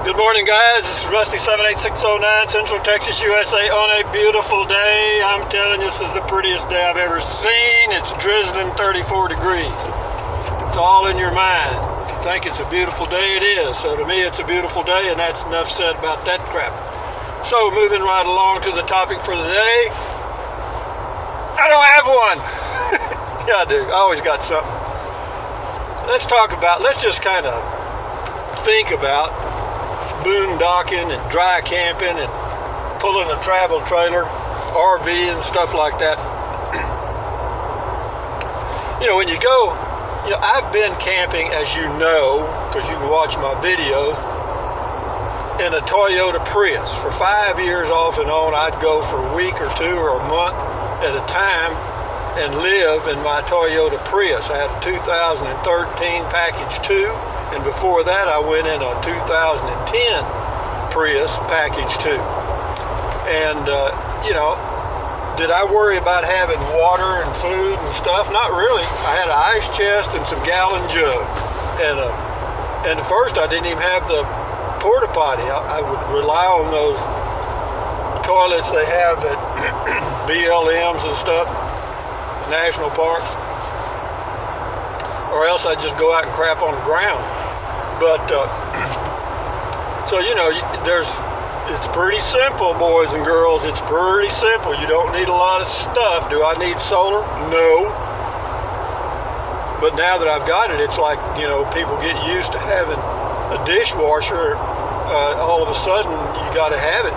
Good morning, guys. This is Rusty 78609, Central Texas, USA, on a beautiful day. I'm telling you, this is the prettiest day I've ever seen. It's drizzling 34 degrees. It's all in your mind. If you think it's a beautiful day, it is. So to me, it's a beautiful day, and that's enough said about that crap. So moving right along to the topic for the day. I don't have one. Yeah, I do. I always got something. Let's just kind of think about boondocking and dry camping and pulling a travel trailer, RV and stuff like that. When you go, I've been camping, as you know, because you can watch my videos, in a Toyota Prius. For 5 years off and on, I'd go for a week or two or a month at a time and live in my Toyota Prius. I had a 2013 Package 2. And before that, I went in a 2010 Prius Package 2. And, did I worry about having water and food and stuff? Not really. I had an ice chest and some gallon jugs. And at first, I didn't even have the porta potty. I would rely on those toilets they have at BLMs and stuff, national parks. Or else I'd just go out and crap on the ground. But, it's pretty simple, boys and girls. It's pretty simple. You don't need a lot of stuff. Do I need solar? No. But now that I've got it, it's like, people get used to having a dishwasher. All of a sudden, you got to have it.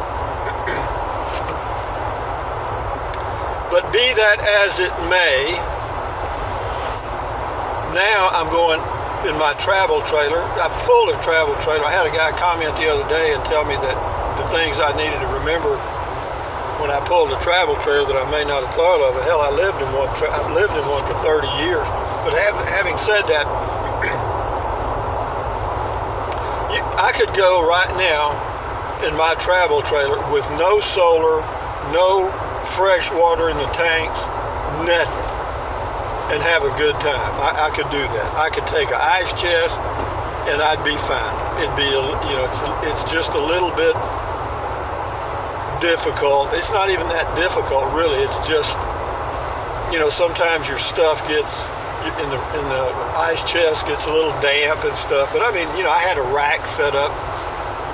But be that as it may, now I'm going in my travel trailer. I pulled a travel trailer. I had a guy comment the other day and tell me that the things I needed to remember when I pulled a travel trailer that I may not have thought of. Hell, I've lived in one for 30 years. But having said that, I could go right now in my travel trailer with no solar, no fresh water in the tanks, nothing, and have a good time. I could do that. I could take an ice chest and I'd be fine. It'd be, it's just a little bit difficult. It's not even that difficult, really. It's just, sometimes your stuff gets in the ice chest gets a little damp and stuff. But I mean, I had a rack set up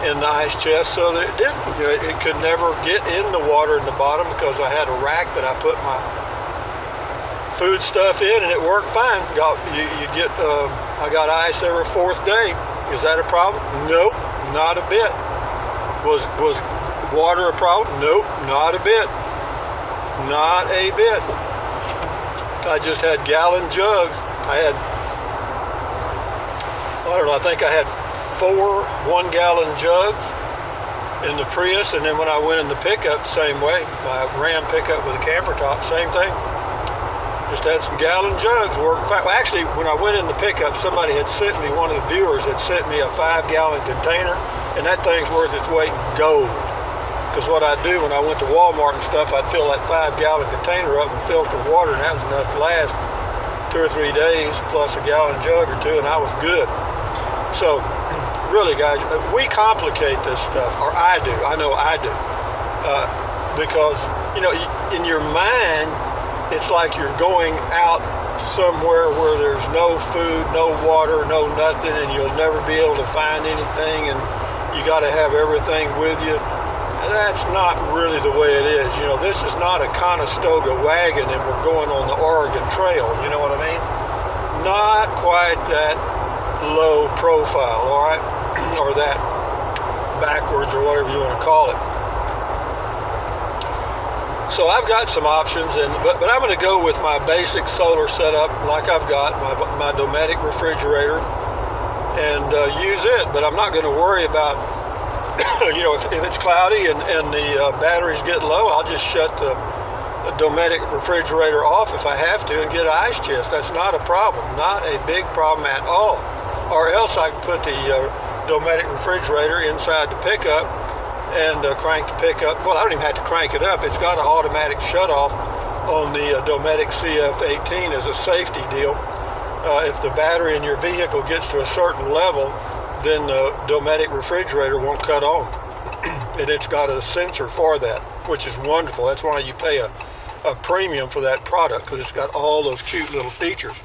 in the ice chest so that it didn't, it could never get in the water in the bottom because I had a rack that I put my food stuff in, and it worked fine. I got ice every fourth day. Is that a problem? Nope, not a bit. Was water a problem? Nope, not a bit. Not a bit. I just had gallon jugs. I think I had 4 1-gallon jugs in the Prius, and then when I went in the pickup, the same way. My Ram pickup with a camper top, same thing. Just had some gallon jugs working fine. Well, actually, when I went in the pickup, somebody had sent me, one of the viewers had sent me a 5-gallon container, and that thing's worth its weight in gold. Because what I'd do when I went to Walmart and stuff, I'd fill that 5-gallon container up with filtered water, and that was enough to last 2 or 3 days, plus a gallon jug or two, and I was good. So, really, guys, we complicate this stuff, or I do. I know I do. Because, in your mind, it's like you're going out somewhere where there's no food, no water, no nothing, and you'll never be able to find anything, and you got to have everything with you. And that's not really the way it is. This is not a Conestoga wagon and we're going on the Oregon Trail. You know what I mean? Not quite that low profile, all right? Or that backwards, or whatever you want to call it. So I've got some options, but I'm going to go with my basic solar setup like I've got, my Dometic refrigerator, and use it. But I'm not going to worry about, if it's cloudy and the batteries get low, I'll just shut the Dometic refrigerator off if I have to and get an ice chest. That's not a problem, not a big problem at all. Or else I can put the Dometic refrigerator inside the pickup and crank the pickup. Well, I don't even have to crank it up. It's got an automatic shut-off on the Dometic CF18 as a safety deal. If the battery in your vehicle gets to a certain level, then the Dometic refrigerator won't cut on. And it's got a sensor for that, which is wonderful. That's why you pay a premium for that product, because it's got all those cute little features.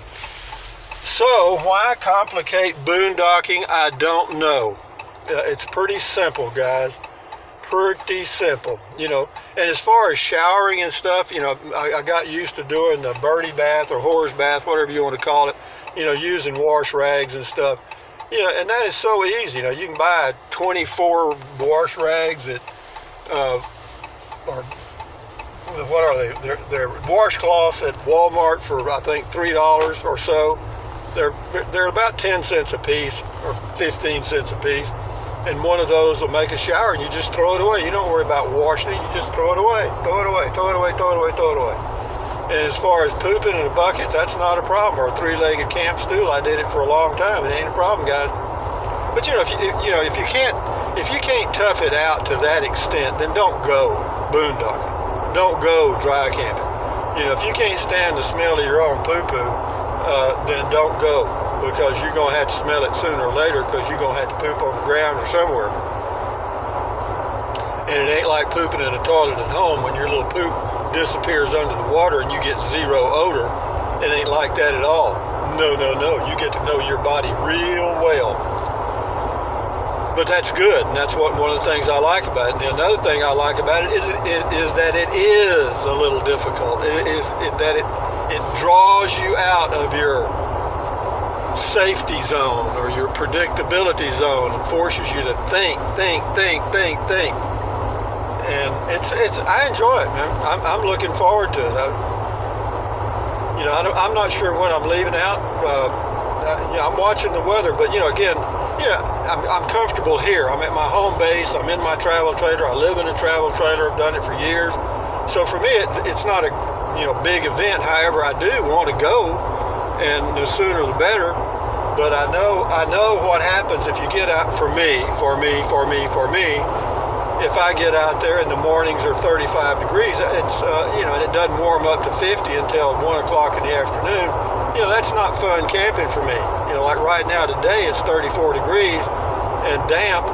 So why complicate boondocking? I don't know. It's pretty simple, guys. Pretty simple, you know. And as far as showering and stuff, you know, I got used to doing the birdie bath or horse bath, whatever you want to call it, you know, using wash rags and stuff. You know, and that is so easy. You know, you can buy 24 wash rags at, or what are they? They're washcloths at Walmart for, I think, $3 or so. They're about 10 cents a piece or 15 cents a piece. And one of those will make a shower, and you just throw it away. You don't worry about washing it. You just throw it away. Throw it away, throw it away, throw it away, throw it away. And as far as pooping in a bucket, that's not a problem. Or a three-legged camp stool, I did it for a long time. It ain't a problem, guys. But you know, if you can't tough it out to that extent, then don't go boondocking. Don't go dry camping. You know, if you can't stand the smell of your own poo-poo, then don't go, because you're gonna have to smell it sooner or later, because you're gonna have to poop on the ground or somewhere. And it ain't like pooping in a toilet at home when your little poop disappears under the water and you get zero odor. It ain't like that at all. No. You get to know your body real well. But that's good, and that's one of the things I like about it. And another thing I like about it is that it is a little difficult. It draws you out of your safety zone or your predictability zone and forces you to think. And I enjoy it, man. I'm looking forward to it. I'm not sure when I'm leaving out. I'm watching the weather, but again, I'm comfortable here. I'm at my home base. I'm in my travel trailer. I live in a travel trailer. I've done it for years. So for me, it's not a big event. However, I do want to go, and the sooner the better. But I know what happens if you get out. For me. If I get out there and the mornings are 35 degrees, it's and it doesn't warm up to 50 until 1 o'clock in the afternoon. That's not fun camping for me. Like right now today, it's 34 degrees and damp.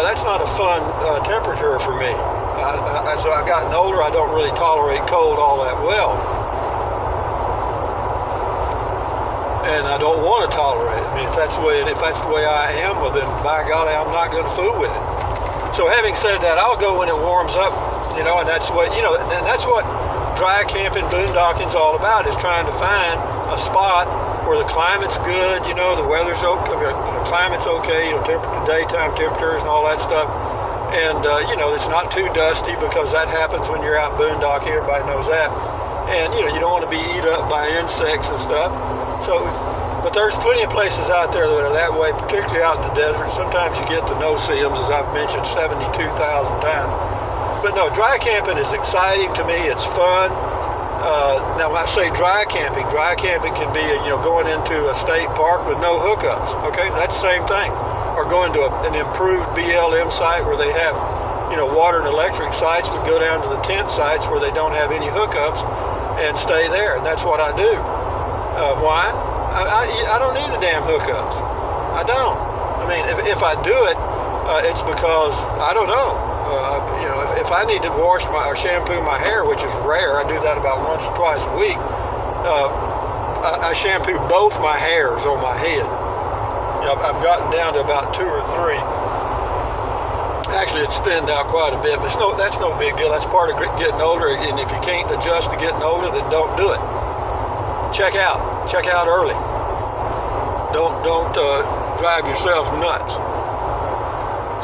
That's not a fun temperature for me. As I've gotten older, I don't really tolerate cold all that well. And I don't want to tolerate it. I mean, if that's the way I am, well then, by golly, I'm not going to fool with it. So having said that, I'll go when it warms up, and that's what and that's what dry camping, boondocking's all about, is trying to find a spot where the climate's good, the weather's okay, the climate's okay, daytime temperatures and all that stuff, and it's not too dusty, because that happens when you're out boondocking. Everybody knows that. And you don't want to be eat up by insects and stuff. So, but there's plenty of places out there that are that way, particularly out in the desert. Sometimes you get the no-see-ums, as I've mentioned 72,000 times. But no, dry camping is exciting to me. It's fun. Now, when I say dry camping can be going into a state park with no hookups. Okay, that's the same thing. Or going to an improved BLM site where they have water and electric sites, but go down to the tent sites where they don't have any hookups and stay there. And that's what I do. Why? I don't need the damn hookups. I don't. I mean, if I do it, it's because, I don't know. If I need to wash or shampoo my hair, which is rare, I do that about once or twice a week. I shampoo both my hairs on my head. I've gotten down to about 2 or 3. Actually, it's thinned out quite a bit, but that's no big deal. That's part of getting older, and if you can't adjust to getting older, then don't do it. Check out early. Don't drive yourself nuts.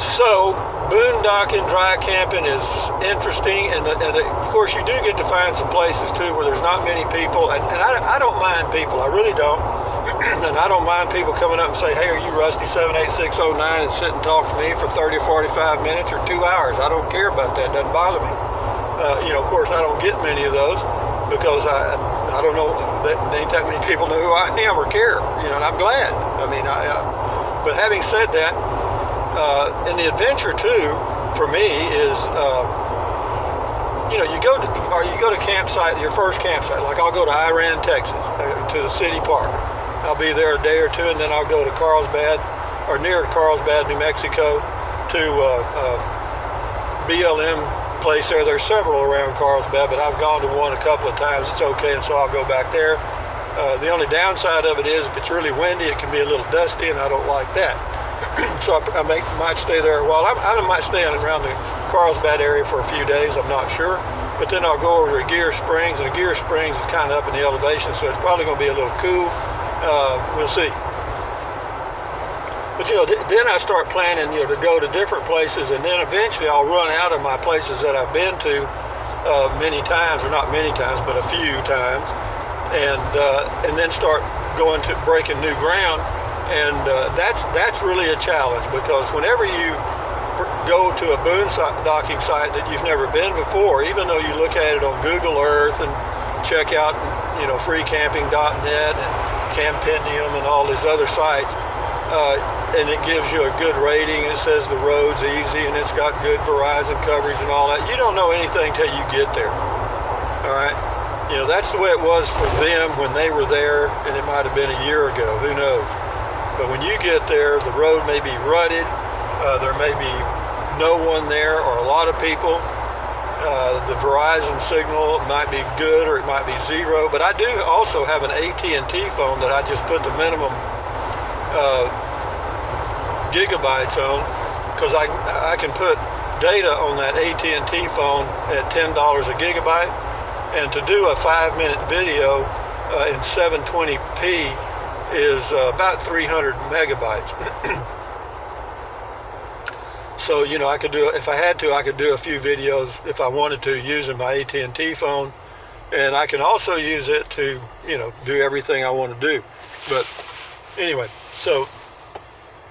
So, boondocking, dry camping is interesting, and of course you do get to find some places too where there's not many people, and I don't mind people. I really don't. And I don't mind people coming up and say, hey, are you Rusty 78609, and sit and talk to me for 30 or 45 minutes or 2 hours. I don't care about that. It doesn't bother me. Of course, I don't get many of those, because I don't know, that ain't that many people know who I am or care, and I'm glad. I mean, but having said that, and the adventure too, for me, is, you go to campsite, your first campsite, like I'll go to Iran, Texas, to the city park. I'll be there a day or two, and then I'll go to Carlsbad, or near Carlsbad, New Mexico, to BLM place there. There's several around Carlsbad, but I've gone to one a couple of times. It's okay, and so I'll go back there. The only downside of it is if it's really windy, it can be a little dusty, and I don't like that. So I might stay there a while. I might stay around the Carlsbad area for a few days, I'm not sure. But then I'll go over to Gear Springs, and Gear Springs is kind of up in the elevation, so it's probably going to be a little cool. We'll see. But, then I start planning, to go to different places, and then eventually I'll run out of my places that I've been to many times, or not many times, but a few times, and then start going to breaking new ground, and that's really a challenge, because whenever you go to a boondocking site that you've never been before, even though you look at it on Google Earth and check out, freecamping.net and Campendium and all these other sites, and it gives you a good rating, and it says the road's easy, and it's got good Verizon coverage and all that. You don't know anything till you get there. All right? That's the way it was for them when they were there, and it might have been a year ago. Who knows? But when you get there, the road may be rutted. There may be no one there, or a lot of people. The Verizon signal might be good, or it might be zero. But I do also have an AT&T phone that I just put the minimum gigabytes on, because I can put data on that AT&T phone at $10 a gigabyte, and to do a 5-minute video in 720p is about 300 megabytes. So, I could do, if I had to, I could do a few videos if I wanted to using my AT&T phone, and I can also use it to, do everything I want to do. But anyway,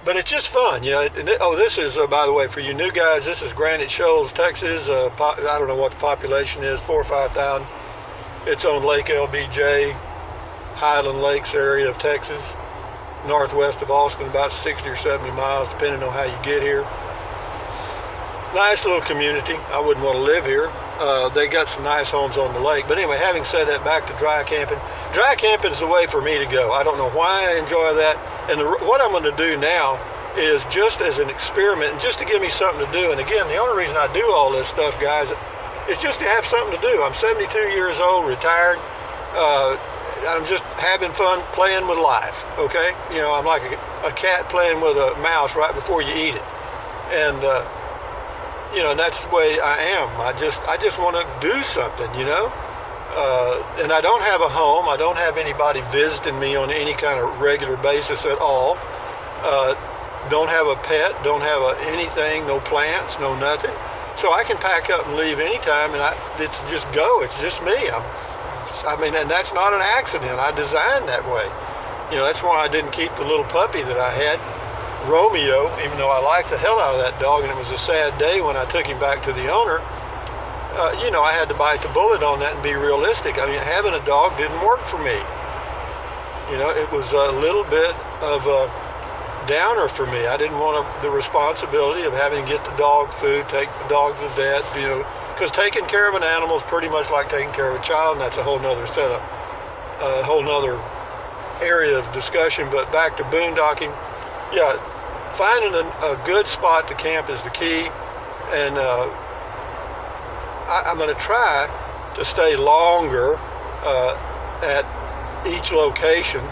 but it's just fun, this is, by the way, for you new guys, this is Granite Shoals, Texas. I don't know what the population is, 4,000 or 5,000. It's on Lake LBJ, Highland Lakes area of Texas, northwest of Austin, about 60 or 70 miles, depending on how you get here. Nice little community. I wouldn't want to live here. They got some nice homes on the lake. But anyway, having said that, back to dry camping. Dry camping is the way for me to go. I don't know why I enjoy that. And what I'm going to do now is just as an experiment, and just to give me something to do. And again, the only reason I do all this stuff, guys, is just to have something to do. I'm 72 years old, retired. I'm just having fun playing with life, okay? I'm like a cat playing with a mouse right before you eat it. And, and that's the way I am. I just want to do something, and I don't have a home. I don't have anybody visiting me on any kind of regular basis at all. Don't have a pet, don't have anything, no plants, no nothing. So I can pack up and leave anytime, and it's just go. It's just me. And that's not an accident. I designed that way. That's why I didn't keep the little puppy that I had, Romeo, even though I liked the hell out of that dog, and it was a sad day when I took him back to the owner. I had to bite the bullet on that and be realistic. Having a dog didn't work for me. It was a little bit of a downer for me. I didn't want the responsibility of having to get the dog food, take the dog to the vet, because taking care of an animal is pretty much like taking care of a child, and that's a whole nother setup, a whole nother area of discussion. But back to boondocking. Yeah, finding a good spot to camp is the key, and I'm going to try to stay longer at each location,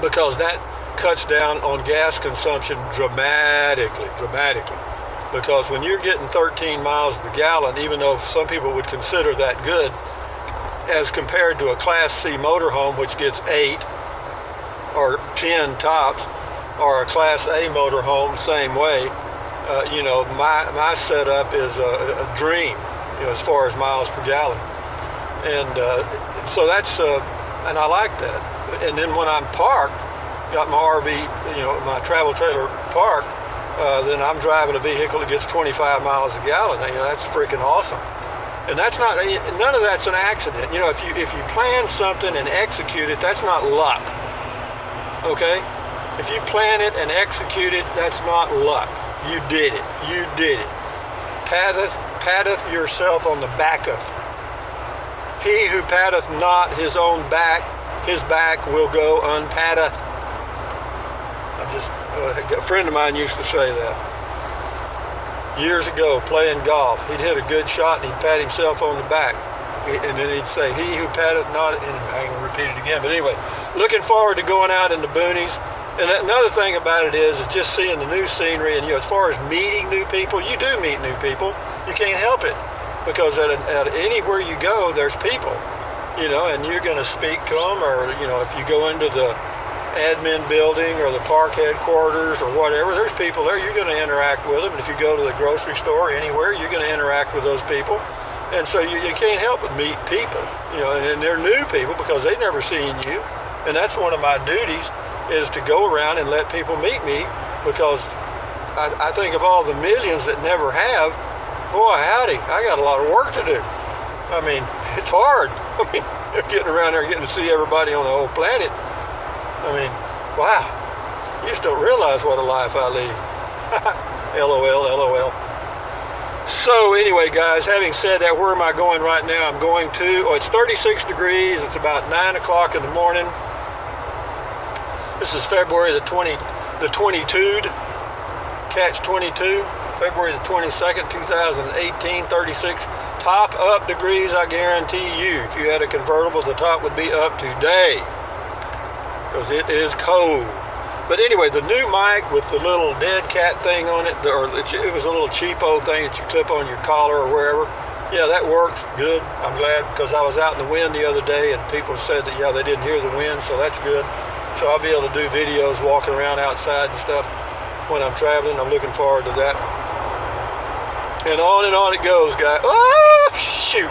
because that cuts down on gas consumption dramatically. Because when you're getting 13 miles per gallon, even though some people would consider that good, as compared to a Class C motorhome, which gets 8 or 10 tops, or a Class A motorhome, same way. My setup is a dream, as far as miles per gallon, and so that's and I like that. And then when I'm parked, got my RV, my travel trailer parked, then I'm driving a vehicle that gets 25 miles a gallon. That's freaking awesome. And that's not, none of that's an accident. If you plan something and execute it, that's not luck. Okay? If you plan it and execute it, that's not luck. You did it. You did it. Patteth yourself on the backeth. He who patteth not his own back, his back will go unpatteth. just a friend of mine used to say that years ago playing golf. He'd hit a good shot and he'd pat himself on the back, and then he'd say, "He who patteth not," and I ain't gonna repeat it again. But anyway, looking forward to going out in the boonies. And another thing about it is just seeing the new scenery. And as far as meeting new people, you do meet new people. You can't help it, because at anywhere you go, there's people, and you're going to speak to them. Or if you go into the admin building or the park headquarters or whatever, there's people there. You're going to interact with them. And if you go to the grocery store, anywhere, you're going to interact with those people. And so you can't help but meet people, and they're new people because they've never seen you. And that's one of my duties, is to go around and let people meet me, because I think of all the millions that never have. Boy, howdy, I got a lot of work to do. I mean, it's hard. I mean, getting around there and getting to see everybody on the whole planet. I mean, wow, you just don't realize what a life I lead. LOL, LOL. So anyway, guys, having said that, where am I going right now? I'm going to, it's 36 degrees. It's about 9 o'clock in the morning. This is February the 22nd, catch 22, February the 22nd, 2018, 36 top up degrees. I guarantee you, if you had a convertible, the top would be up today, because it is cold. But anyway, the new mic with the little dead cat thing on it, or it was a little cheapo thing that you clip on your collar or wherever. Yeah, that works good. I'm glad, because I was out in the wind the other day and people said that, yeah, they didn't hear the wind, so that's good. So I'll be able to do videos walking around outside and stuff when I'm traveling. I'm looking forward to that. And on it goes, guys. Oh, shoot.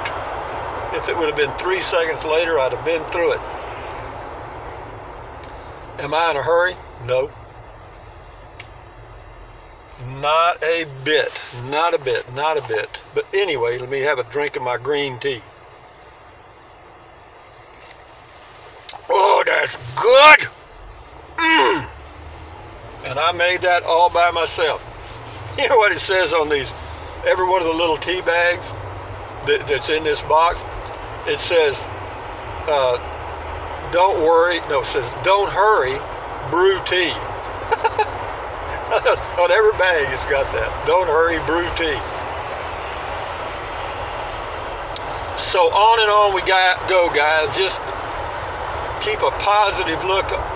If it would have been 3 seconds later, I'd have been through it. Am I in a hurry? No. Not a bit. Not a bit. Not a bit. But anyway, let me have a drink of my green tea. Oh, that's good. And I made that all by myself. You know what it says on these, every one of the little tea bags that's in this box? It says, don't worry. No, it says, don't hurry, brew tea. On every bag it's got that. Don't hurry, brew tea. So on and on we go, guys. Just keep a positive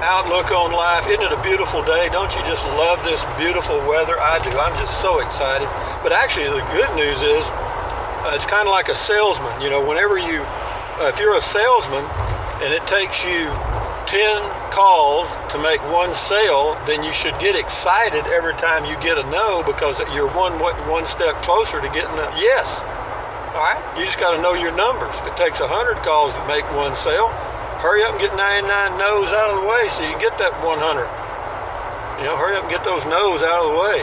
outlook on life. Isn't it a beautiful day? Don't you just love this beautiful weather? I do. I'm just so excited. But actually, the good news is it's kind of like a salesman. Whenever if you're a salesman and it takes you 10 calls to make one sale, then you should get excited every time you get a no, because you're one step closer to getting a yes. All right? You just got to know your numbers. If it takes 100 calls to make one sale, hurry up and get 99 no's out of the way so you can get that 100. Hurry up and get those no's out of the way.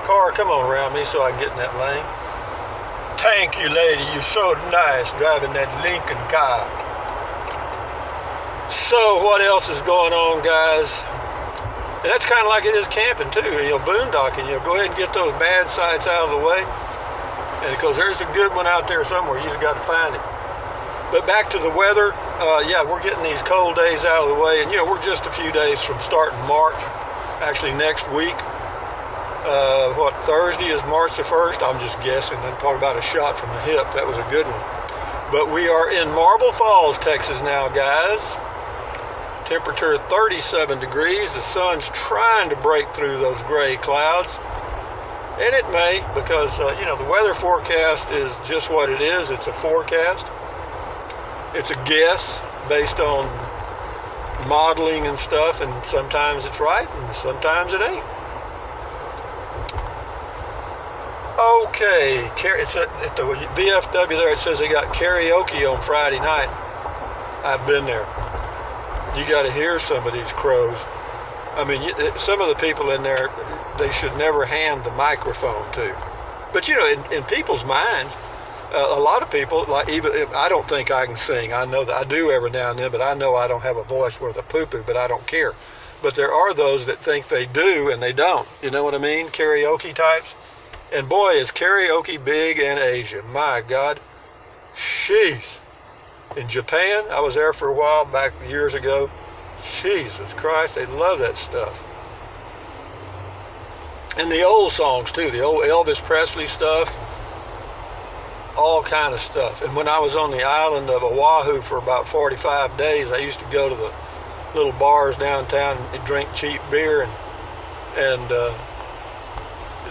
Car, come on around me so I can get in that lane. Thank you, lady. You're so nice driving that Lincoln car. So what else is going on, guys? And that's kind of like it is camping too. Boondocking. Go ahead and get those bad sites out of the way. And because there's a good one out there somewhere, you just got to find it. But back to the weather, yeah, we're getting these cold days out of the way, and we're just a few days from starting March. Actually, next week, Thursday is March the 1st. I'm just guessing. I'm talking about a shot from the hip. That was a good one. But we are in Marble Falls, Texas now, guys. Temperature 37 degrees. The sun's trying to break through those gray clouds. And it may, because, the weather forecast is just what it is. It's a forecast. It's a guess based on modeling and stuff, and sometimes it's right and sometimes it ain't. Okay, it's at the VFW there. It says they got karaoke on Friday night. I've been there. You got to hear some of these crows. I mean, some of the people in there, they should never hand the microphone to. But in people's minds, a lot of people, like, even if I don't think I can sing. I know that I do every now and then, but I know I don't have a voice worth a poo-poo, but I don't care. But there are those that think they do and they don't. You know what I mean? Karaoke types. And boy, is karaoke big in Asia. My God. Sheesh. In Japan, I was there for a while back years ago. Jesus Christ, they love that stuff. And the old songs too, the old Elvis Presley stuff, all kind of stuff. And when I was on the island of Oahu for about 45 days, I used to go to the little bars downtown and drink cheap beer, and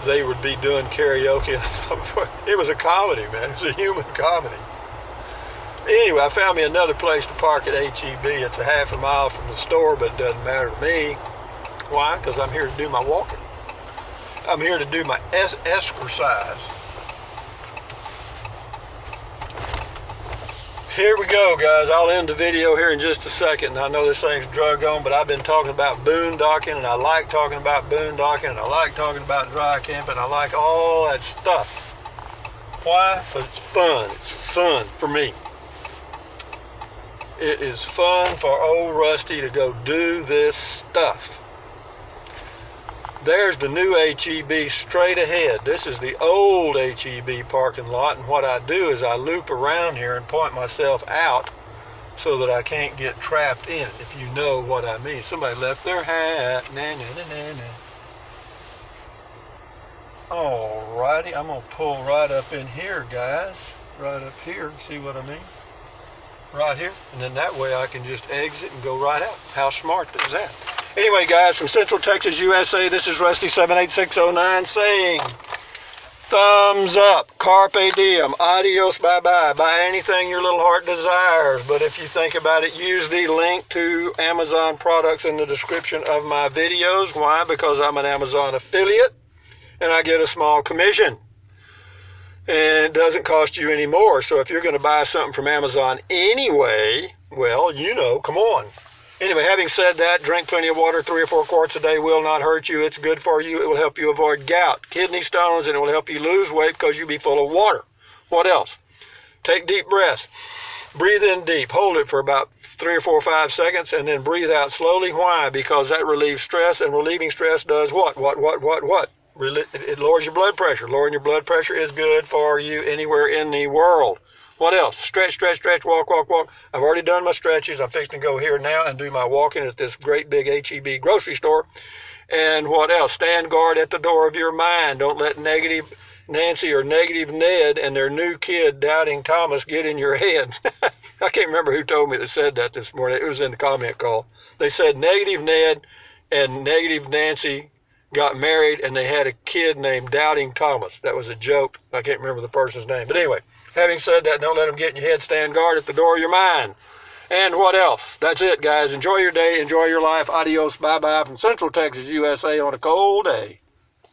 they would be doing karaoke. And I thought, it was a comedy, man. It was a human comedy. Anyway, I found me another place to park at HEB. It's a half a mile from the store, but it doesn't matter to me. Why? Because I'm here to do my walking. I'm here to do my exercise. Here we go, guys. I'll end the video here in just a second. I know this thing's drug on, but I've been talking about boondocking, and I like talking about boondocking, and I like talking about dry camping. I like all that stuff. Why? Because it's fun. It's fun for me. It is fun for old Rusty to go do this stuff. There's the new HEB straight ahead. This is the old HEB parking lot, and what I do is I loop around here and point myself out so that I can't get trapped in, if you know what I mean. Somebody left their hat. Alrighty, I'm going to pull right up in here, guys. Right up here, see what I mean? Right here, and then that way I can just exit and go right out. How smart is that? Anyway, guys, from Central Texas, USA, this is Rusty78609 saying, thumbs up, carpe diem, adios, bye-bye, buy anything your little heart desires. But if you think about it, use the link to Amazon products in the description of my videos. Why? Because I'm an Amazon affiliate, and I get a small commission. And it doesn't cost you any more. So if you're going to buy something from Amazon anyway, well, you know, come on. Anyway, having said that, drink plenty of water. 3 or 4 quarts a day will not hurt you. It's good for you. It will help you avoid gout, kidney stones, and it will help you lose weight because you'll be full of water. What else? Take deep breaths. Breathe in deep. Hold it for about 3 or 4 or 5 seconds, and then breathe out slowly. Why? Because that relieves stress, and relieving stress does what? It lowers your blood pressure. Lowering your blood pressure is good for you anywhere in the world. What else? Stretch, stretch, stretch, walk, walk, walk. I've already done my stretches. I'm fixing to go here now and do my walking at this great big HEB grocery store. And what else? Stand guard at the door of your mind. Don't let negative Nancy or negative Ned and their new kid, Doubting Thomas, get in your head. I can't remember who told me that said that this morning. It was in the comment call. They said negative Ned and negative Nancy got married and they had a kid named Doubting Thomas. That was a joke. I can't remember the person's name. But anyway, having said that, don't let them get in your head. Stand guard at the door of your mind. And what else? That's it, guys. Enjoy your day. Enjoy your life. Adios. Bye-bye from Central Texas, USA on a cold day.